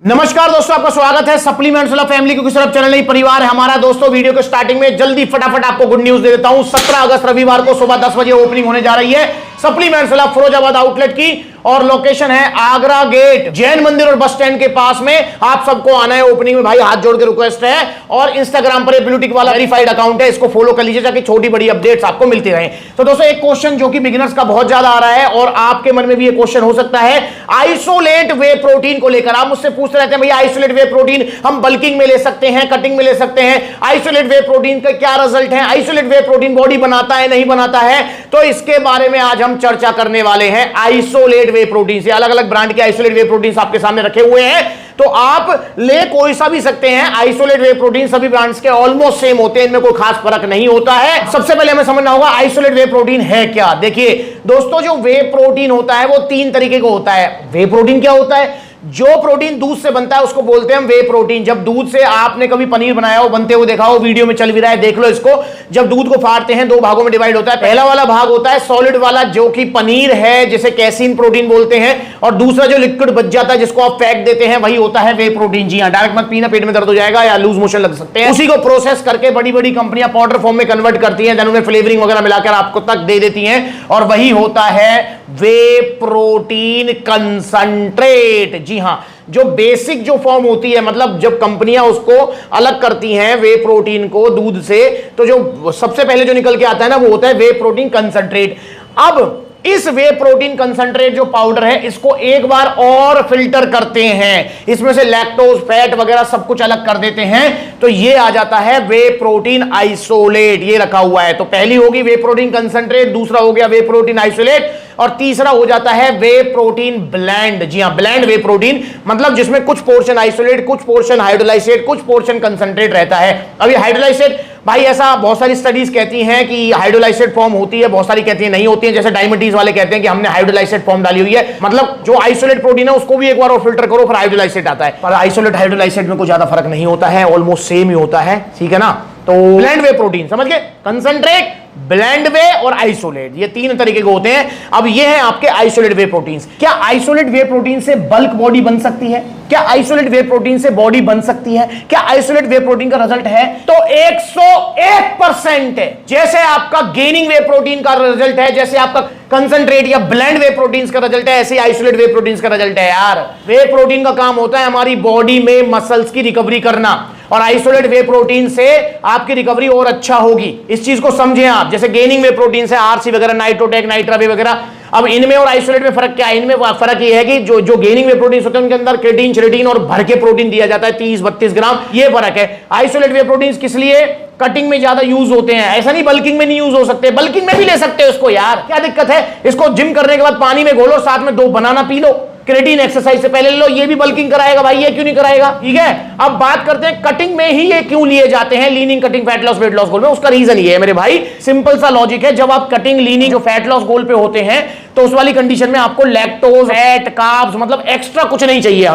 नमस्कार दोस्तों, आपका स्वागत है सप्लीमेंट्स वाला फैमिली, क्योंकि सिर्फ चैनल नहीं परिवार है हमारा। दोस्तों वीडियो के स्टार्टिंग में जल्दी फटाफट आपको गुड न्यूज दे देता हूं। 17 अगस्त रविवार को सुबह 10 बजे ओपनिंग होने जा रही है सप्लीमेंट्स वाला फिरोजाबाद आउटलेट की, और लोकेशन है आगरा गेट, जैन मंदिर और बस स्टैंड के पास में। आप सबको आना है ओपनिंग में भाई, हाथ जोड़ के रिक्वेस्ट है। और इंस्टाग्राम पर ब्लूटिक वाला वेरीफाइड अकाउंट है, इसको फॉलो कर लीजिए ताकि छोटी बड़ी अपडेट्स आपको मिलती रहे। तो दोस्तों एक क्वेश्चन जो कि बिगिनर्स का बहुत ज्यादा आ रहा है, और आपके मन में भी ये क्वेश्चन हो सकता है आइसोलेट वे प्रोटीन को लेकर। आप मुझसे पूछते रहते हैं भैया आइसोलेट वे प्रोटीन हम बल्किंग में ले सकते हैं, कटिंग में ले सकते हैं, आइसोलेट वे प्रोटीन का क्या रिजल्ट है, आइसोलेट वे प्रोटीन बॉडी बनाता है नहीं बनाता है। तो इसके बारे में आज हम चर्चा करने वाले हैं। आइसोलेट वे प्रोटीन से अलग अलग ब्रांड के आइसोलेट वे प्रोटीन आपके सामने रखे हुए हैं, तो आप ले कोई सा भी सकते हैं। आइसोलेट वे प्रोटीन सभी ब्रांड्स के ऑलमोस्ट सेम होते हैं, इनमें कोई खास फर्क नहीं होता है। सबसे पहले हमें समझना होगा आइसोलेट वे प्रोटीन है क्या। देखिए दोस्तों, जो वे प्रोटीन होता है वो तीन तरीके का होता है। वे प्रोटीन क्या होता है? जो प्रोटीन दूध से बनता है उसको बोलते हैं हम वे प्रोटीन। जब दूध से आपने कभी पनीर बनाया हो, बनते हुए देखा हो, वीडियो में चल भी रहा है, देख लो इसको। जब दूध को फाड़ते हैं दो भागों में डिवाइड होता है। पहला वाला भाग होता है सॉलिड वाला, जो कि पनीर है, जिसे कैसीन प्रोटीन बोलते हैं। और दूसरा जो लिक्विड बच जाता है, जिसको आप फेंक देते हैं, वही होता है वे प्रोटीन। जी हाँ, डायरेक्ट मत पीना, पेट में दर्द हो जाएगा या लूज मोशन लग सकते हैं। उसी को प्रोसेस करके बड़ी बड़ी कंपनियां पाउडर फॉर्म में कन्वर्ट करती हैं, देन उन्हें फ्लेवरिंग वगैरह मिलाकर आपको तक दे देती हैं, और वही होता है वे प्रोटीन कंसंट्रेट। जी हाँ, जो बेसिक जो फॉर्म होती है, मतलब जब कंपनियां उसको अलग करती हैं वे प्रोटीन को दूध से, तो जो सबसे पहले जो निकल के आता है ना, वो होता है वे प्रोटीन कंसंट्रेट। अब इस वे प्रोटीन कंसंट्रेट जो पाउडर है, इसको एक बार और फिल्टर करते हैं, इसमें से लैक्टोज फैट वगैरह सब कुछ अलग कर देते हैं, तो ये आ जाता है वे प्रोटीन आइसोलेट। ये रखा हुआ है। तो पहली होगी वे प्रोटीन कंसंट्रेट, दूसरा हो गया वे प्रोटीन आइसोलेट, और तीसरा हो जाता है वे प्रोटीन ब्लेंड। जी हां, ब्लेंड वे प्रोटीन, मतलब जिसमें कुछ पोर्शन आइसोलेट, कुछ पोर्शन हाइड्रोलाइसेट, कुछ पोर्शन कंसंट्रेट रहता है। अभी हाइड्रोलाइसेट भाई, ऐसा बहुत सारी स्टडीज कहती हैं कि हाइड्रोलाइसेट फॉर्म होती है, बहुत सारी कहती हैं नहीं होती है। जैसे डायबिटीज वाले कहते हैं कि हमने हाइड्रोलाइसेट फॉर्म डाली हुई है, मतलब जो आइसोलेट प्रोटीन है उसको भी एक बार और फिल्टर करो, फिर हाइड्रोलाइसेट आता है। पर आइसोलेट हाइड्रोलाइसेट में कोई ज्यादा फर्क नहीं होता है, ऑलमोस्ट सेम ही होता है, ठीक है ना। तो ब्लेंड वे प्रोटीन समझ गए, कंसंट्रेट, ब्लेंड वे और आइसोलेट, ये तीन तरीके के होते हैं। अब ये हैं आपके आइसोलेट वे प्रोटीन्स। क्या आइसोलेट वे प्रोटीन से बल्क बॉडी बन सकती है? क्या आइसोलेट वे प्रोटीन से बॉडी बन सकती है? क्या आइसोलेट वे प्रोटीन का रिजल्ट है? तो 101% है। जैसे आपका गेनिंग वे प्रोटीन का रिजल्ट है, जैसे आपका कंसंट्रेट या ब्लेंड वे प्रोटीन का रिजल्ट है, ऐसे आइसोलेट वे प्रोटीन का रिजल्ट है। यार, वे प्रोटीन का काम होता है हमारी बॉडी में मसल्स की रिकवरी करना, और आइसोलेट वे प्रोटीन से आपकी रिकवरी और अच्छा होगी। इस चीज को समझें आप। जैसे गेनिंग वे प्रोटीन से आरसी वगैरह, नाइट्रोटेक, नाइट्रा वे वगैरह। अब इनमें और आइसोलेट में फर्क क्या है? इनमें फर्क ये है कि जो गेनिंग वे प्रोटीन होते हैं उनके अंदर क्रेटीन, शेरेटीन और भर के प्रोटीन दिया जाता है 30-32 ग्राम, ये फर्क है। आइसोलेट वे प्रोटीन किस लिए? कटिंग में ज्यादा यूज होते हैं, ऐसा नहीं बल्किंग में नहीं यूज हो सकते। बल्किंग में भी ले सकते हो इसको, यार क्या दिक्कत है? इसको जिम करने के बाद पानी में घोलो, साथ में 2 बनाना पी लो, क्रेटीन एक्सरसाइज से पहले ले लो, ये भी बल्किंग कराएगा भाई, ये क्यों नहीं कराएगा? ठीक है, अब बात करते हैं कटिंग में ही ये क्यों लिए जाते हैं, leaning, cutting, fat loss, weight loss goal में। उसका रीजन ये है मेरे भाई, सिंपल सा लॉजिक है। जब आप कटिंग, लीनिंग, जो फैट लॉस गोल पे होते हैं, तो उस वाली कंडीशन में आपको लैक्टोज, फैट, कार्ब्स, मतलब एक्स्ट्रा कुछ नहीं चाहिए।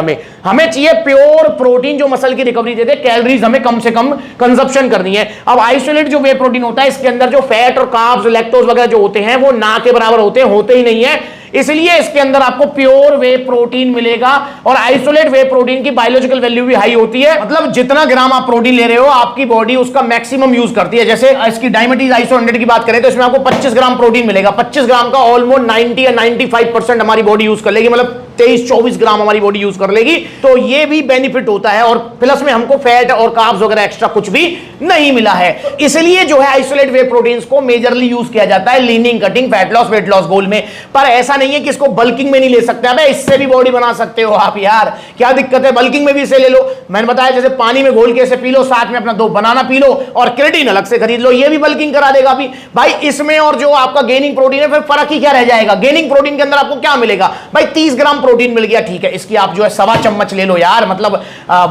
हमें चाहिए प्योर प्रोटीन जो मसल की रिकवरी दे दे। कैलोरीज हमें कम से कम कंजप्शन करनी है। अब आइसोलेट जो वे प्रोटीन होता है, इसके अंदर जो फैट और कार्ब्स, लैक्टोज वगैरह जो होते हैं, वो ना के बराबर होते ही नहीं है, इसलिए इसके अंदर आपको प्योर वे प्रोटीन मिलेगा। और आइसोलेट वे प्रोटीन की बायोलॉजिकल वैल्यू भी हाई होती है, मतलब जितना ग्राम आप प्रोटीन ले रहे हो, आपकी बॉडी उसका मैक्सिमम यूज करती है। जैसे इसकी डायबिटीज आइसो 100 की बात करें तो इसमें आपको 25 ग्राम प्रोटीन मिलेगा। 25 ग्राम का ऑलमोस्ट 90 या 95% हमारी बॉडी यूज कर लेगी, मतलब 23-24 ग्राम हमारी बॉडी यूज कर लेगी। तो ये भी बेनिफिट होता है, और प्लस में हमको फैट और कार्ब्स वगैरह एक्स्ट्रा कुछ भी नहीं मिला है। इसलिए जो है आइसोलेट वे प्रोटीन्स को मेजरली यूज किया जाता है leaning, cutting, fat loss, weight loss goal में। पर ऐसा नहीं है कि इसको बल्किंग में नहीं ले सकते। अबे इससे भी बॉडी बना सकते हो आप, यार क्या दिक्कत है? बल्किंग में भी इसे ले लो। मैंने बताया जैसे पानी में घोल के इसे पी लो, साथ में अपना 2 बनाना पी लो, और क्रेटीन अलग से खरीद लो, ये भी बल्किंग करा देगा। अभी भाई इसमें और जो आपका गेनिंग प्रोटीन है, फिर फर्क ही क्या रह जाएगा? गेनिंग प्रोटीन के अंदर आपको क्या मिलेगा भाई? 30 ग्राम प्रोटीन मिल गया, ठीक है, इसकी आप जो है 1.25 चम्मच ले लो यार, मतलब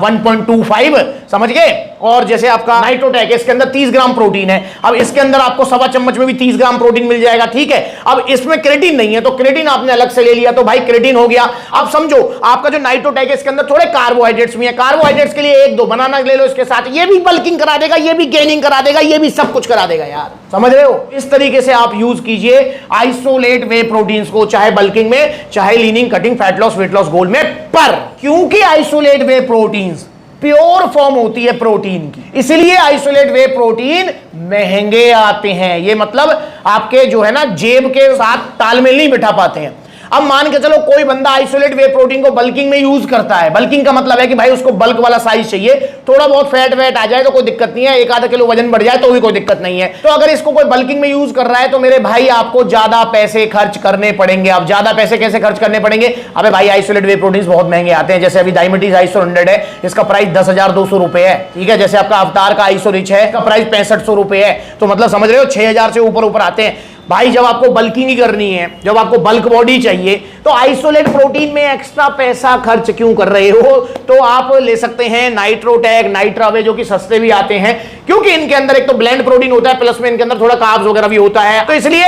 1.25, समझ गए। और जैसे आपका नाइट्रोटेक है, इसके अंदर 30 ग्राम प्रोटीन है। अब इसके अंदर आपको 1.25 चम्मच में भी 30 ग्राम प्रोटीन मिल जाएगा, ठीक है। अब इसमें क्रेटिन नहीं है तो क्रेटिन आपने अलग से ले लिया तो भाई क्रेटिन हो गया। अब समझो आपका जो नाइट्रोटेक है इसके अंदर थोड़े कार्बोहाइड्रेट्स भी है, कार्बोहाइड्रेट्स के लिए 1-2 बनाना ले लो इसके साथ, ये भी बल्किंग करा देगा, ये भी गेनिंग करा देगा, ये भी सब कुछ करा देगा यार, समझ रहे हो। इस तरीके से आप यूज कीजिए आइसोलेट वे प्रोटीन्स को, चाहे बल्किंग में, चाहे leaning, cutting, fat loss, weight loss goal में। पर क्योंकि isolate whey proteins pure form होती है प्रोटीन की, इसलिए आइसोलेट वे प्रोटीन महंगे आते हैं। ये मतलब आपके जो है ना जेब के साथ तालमेल नहीं बिठा पाते हैं। अब मान के चलो कोई बंदा आइसोलेट वे प्रोटीन को बल्किंग में यूज करता है, बल्किंग का मतलब है कि भाई उसको बल्क वाला साइज चाहिए, थोड़ा बहुत फैट वेट आ जाए तो कोई दिक्कत नहीं है, 1-आधा किलो वजन बढ़ जाए तो भी कोई दिक्कत नहीं है। तो अगर इसको कोई बल्किंग में यूज कर रहा है तो मेरे भाई आपको ज्यादा पैसे खर्च करने पड़ेंगे। अब ज्यादा पैसे कैसे खर्च करने पड़ेंगे? अबे भाई आइसोलेट वे प्रोटीन बहुत महंगे आते हैं। जैसे अभी डायमिटीज आइसो 100 है, इसका प्राइस 10,200 रुपए है, ठीक है। जैसे आपका अवतार का आइसो रिच है, इसका प्राइस 6500 रुपए है। तो मतलब समझ रहे हो 6000 से ऊपर आते हैं भाई। जब आपको बल्किंग ही करनी है, जब आपको बल्क बॉडी चाहिए, तो आइसोलेट प्रोटीन में एक्स्ट्रा पैसा खर्च क्यों कर रहे हो? तो आप ले सकते हैं नाइट्रोटेक, नाइट्रावे, जो कि सस्ते भी आते हैं, क्योंकि इनके अंदर एक तो ब्लेंड प्रोटीन होता है, प्लस में इनके अंदर थोड़ा कार्ब्स वगैरह भी होता है। तो इसलिए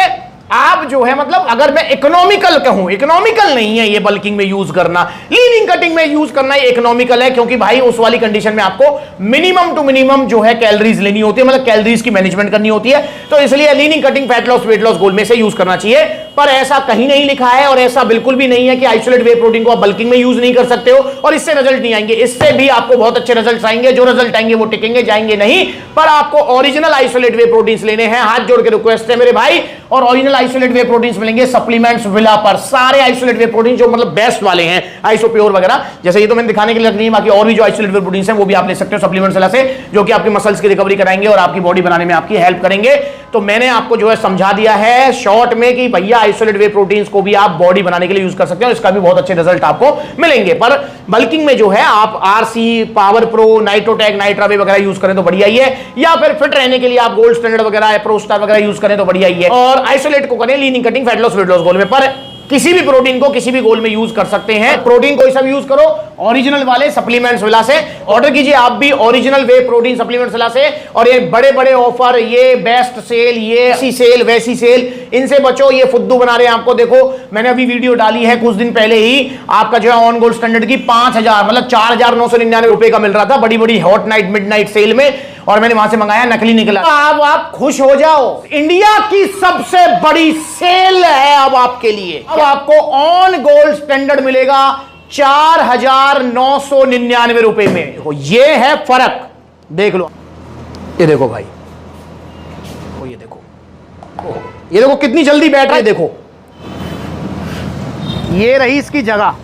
आप जो है मतलब अगर मैं इकोनॉमिकल कहूं, इकोनॉमिकल नहीं है ये बल्किंग में यूज करना, लीनिंग कटिंग में यूज करना ये इकोनॉमिकल है, क्योंकि भाई उस वाली कंडीशन में आपको मिनिमम टू मिनिमम जो है कैलोरीज लेनी होती है, मतलब कैलोरीज की मैनेजमेंट करनी होती है। तो इसलिए leaning cutting, fat loss, weight loss goal में से यूज करना चाहिए। पर ऐसा कहीं नहीं लिखा है और ऐसा बिल्कुल भी नहीं है कि आइसोलेट वे प्रोटीन को आप बल्किंग में यूज नहीं कर सकते हो और इससे रिजल्ट नहीं आएंगे। इससे भी आपको बहुत अच्छे रिजल्ट आएंगे, जो रिजल्ट आएंगे वो टिकेंगे, जाएंगे नहीं। पर आपको ओरिजिनल आइसोलेट वे प्रोटीन लेने हैं, हाथ जोड़ के रिक्वेस्ट है मेरे भाई। और ओरिजिनल आइसोलेट वे प्रोटीन मिलेंगे सप्लीमेंट्स विला पर। सारे आइसोलेट वे प्रोटीन जो मतलब बेस्ट वाले हैं, आइसो प्योर वगैरह, जैसे ये तो मैंने दिखाने के लिए नहीं, बाकी और भी जो आइसोलेट वे प्रोटीन हैं वो भी आप ले सकते हो सप्लीमेंट्स विला से, जो कि आपकी मसल्स की रिकवरी कराएंगे और आपकी बॉडी बनाने में आपकी हेल्प करेंगे। तो मैंने आपको जो है समझा दिया है शॉर्ट में कि भैया आइसोलेट वे प्रोटीन्स को भी आप बॉडी बनाने के लिए यूज कर सकते हो, इसका भी बहुत अच्छे रिजल्ट आपको मिलेंगे। पर बल्किंग में जो है आप आरसी, पावर प्रो, नाइट्रोटेक, नाइट्रावे वगैरह यूज करें तो बढ़िया ही है, या फिर फिट रहने के लिए आप गोल्ड स्टैंडर्ड वगैरह, प्रोस्टार वगैरह यूज करें तो बढ़िया ही है। और आइसोलेट को करें leaning cutting, fat loss, weight loss goal में। पर किसी भी प्रोटीन को किसी भी गोल में यूज कर सकते हैं। प्रोटीन कोई सा भी यूज करो, ओरिजिनल वाले सप्लीमेंट्स विला से ऑर्डर कीजिए आप भी, ओरिजिनल वे प्रोटीन सप्लीमेंट्स विला से। और ये बड़े बड़े ऑफर, ये बेस्ट सेल, ये ऐसी सेल वैसी सेल, इनसे बचो, ये फुद्दू बना रहे हैं आपको। देखो मैंने अभी वीडियो डाली है कुछ दिन पहले ही, आपका जो है ऑन गोल्ड स्टैंडर्ड की 5000 मतलब 4999 रुपए का मिल रहा था, बड़ी बड़ी हॉट नाइट मिडनाइट सेल में, और मैंने वहां से मंगाया, नकली निकला। अब आप खुश हो जाओ, इंडिया की सबसे बड़ी सेल है अब आपके लिए। अब आपको ऑन गोल्ड स्टैंडर्ड मिलेगा 4999 रुपए में। देखो ये है फर्क, देख लो, ये देखो भाई, ये देखो, ये देखो कितनी जल्दी बैठ रहा है। देखो ये रही इसकी जगह,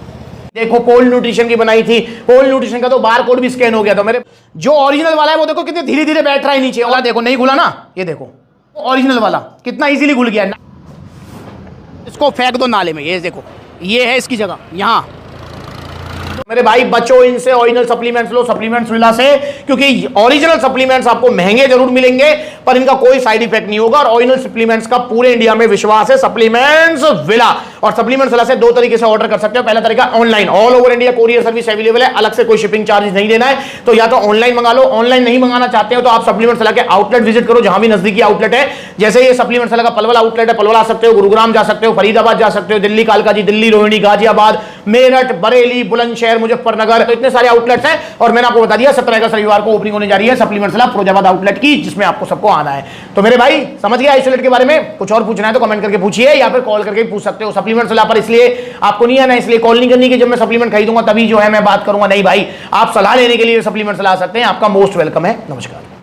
देखो पोल न्यूट्रिशन की बनाई थी, पोल न्यूट्रिशन का तो बार कोड भी स्कैन हो गया था मेरे। जो ओरिजिनल वाला है वो देखो कितने धीरे धीरे बैठ रहा है नीचे वाला, देखो नहीं घुला ना, ये देखो ओरिजिनल वाला कितना इजीली घुल गया। इसको फेंक दो नाले में, ये देखो ये है इसकी जगह यहां। मेरे भाई बचो इनसे, ओरिजिनल सप्लीमेंट्स लो सप्लीमेंट्स विला से, क्योंकि ओरिजिनल सप्लीमेंट्स आपको महंगे जरूर मिलेंगे पर इनका कोई साइड इफेक्ट नहीं होगा। और ओरिजिनल सप्लीमेंट्स का पूरे इंडिया में विश्वास है, सप्लीमेंट्स विला। और सप्लीमेंट्स विला से 2 तरीके से ऑर्डर कर सकते हो। पहला तरीका online, all over India courier service available है, अलग से कोई शिपिंग चार्जेस नहीं देना है। तो या तो ऑनलाइन मंगा लो, ऑनलाइन नहीं मंगाना चाहते हो तो आप सप्लीमेंट्स विला के आउटलेट विजिट करो, जहां भी नजदीकी आउटलेट है। जैसे ये सप्लीमेंट्स विला का पलवल आउटलेट है, पलवल आ सकते हो, गुरुग्राम जा सकते हो, फरीदाबाद जा सकते हो, दिल्ली कालकाजी, दिल्ली रोहिणी, गाजियाबाद, मेरठ, बरेली, बुलंदशहर, मुजफ्फरनगर, तो इतने सारे आउटलेट्स हैं। और मैंने आपको बता दिया 17 अगस्त रविवार को ओपनिंग होने जा रही है सप्लीमेंट्स विला फिरोजाबाद आउटलेट की, जिसमें आपको सबको आना है। तो मेरे भाई समझ गया आइसोलेट के बारे में? कुछ और पूछना है तो कमेंट करके पूछिए, या फिर कॉल करके पूछ सकते हो। सप्लीमेंट्स विला पर इसलिए आपको नहीं आना, इसलिए कॉल नहीं करनी कि जब मैं सप्लीमेंट खरीदूंगा तभी जो है मैं बात करूंगा, नहीं भाई, आप सलाह लेने के लिए सप्लीमेंट्स विला आ सकते हैं। आपका मोस्ट वेलकम है। नमस्कार।